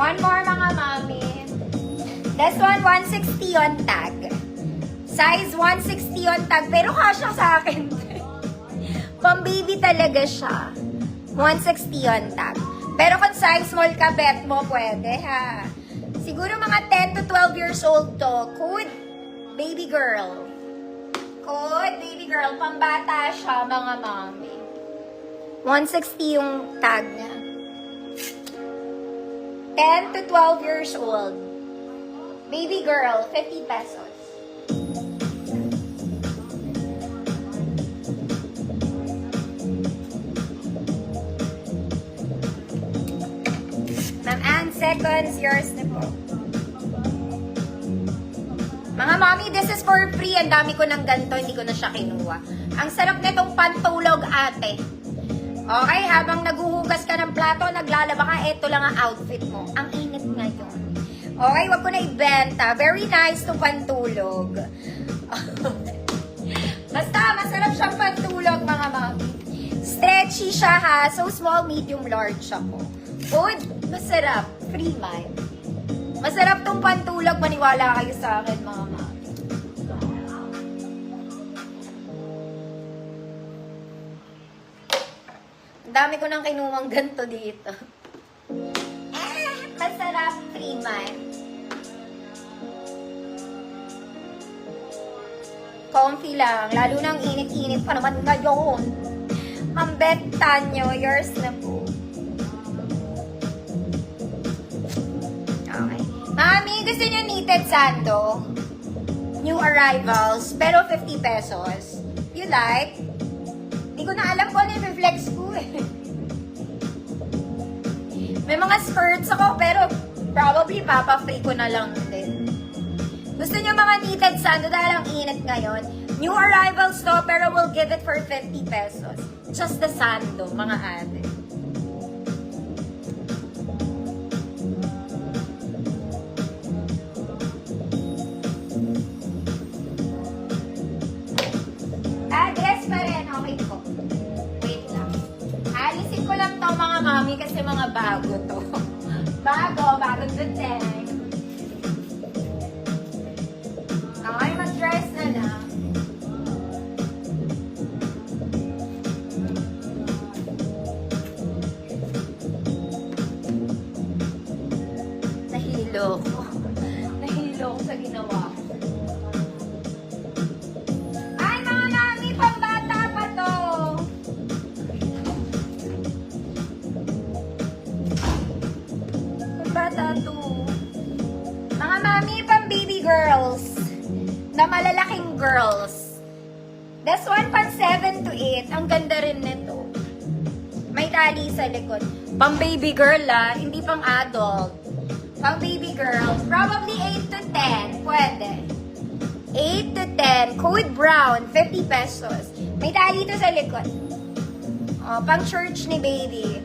One more mga mami. This one, 160 on tag. Size 160 on tag, pero kasya sa akin. Pang-baby talaga siya. 160 on tag. Pero kung size small ka, bet mo, pwede ha. Siguro mga 10 to 12 years old to. Code, baby girl. Code, baby girl. Pambata siya, mga mami. 160 yung tag niya. 10 to 12 years old. Baby girl, 50 pesos. Ma'am Ann, seconds, yours na po. Mga mami, this is for free. Ang dami ko ng ganito, hindi ko na siya kinuha. Ang sarap nitong pantulog, ate. Okay, habang naguhugas ka ng plato, naglalaba ka, eto lang ang outfit mo. Ang init ngayon. Okay, wag ko na ibenta. Very nice to pantulog. Basta, masarap siyang pantulog, mga mami. Stretchy siya ha. So, small, medium, large ako. Good. Masarap. Free mind. Masarap tong pantulog. Maniwala kayo sa akin, mga mami. Ang dami ko nang kinuwang ganito dito. Masarap. Free mind. Comfy lang. Lalo nang init-init pa naman ngayon. Ma'am Beth Tanyo, yours na po. Okay. Mami, gusto niyo knitted sando? New arrivals, pero 50 pesos. You like? Hindi ko na alam kung ano yung reflex ko eh. May mga skirts ako, pero probably papa-free ko na lang din. Gusto niyo mga knitted sando dahil ang init ngayon? New arrivals to, pero we'll give it for 50 pesos. Just the sando, mga ate. Yes pa rin. Okay po. Wait lang. Alisin ko lang to mga mami kasi mga bago to. Bagong dating. Okay, mag-dress na lang. Nahilo ko. Nahilo ko sa ginawa ko. Ay, mga mami, pambata pa to. Pambata to. Mga mami, pang baby girls. Na malalaking girls. This one, pang 7 to 8. Ang ganda rin nito. May tali sa likod. Pang baby girl hindi pang adult. Pang baby girl, probably 8 to 10. Pwede. 8 to 10. Code brown, 50 pesos. May tali ito sa likod. Oh, pang church ni baby.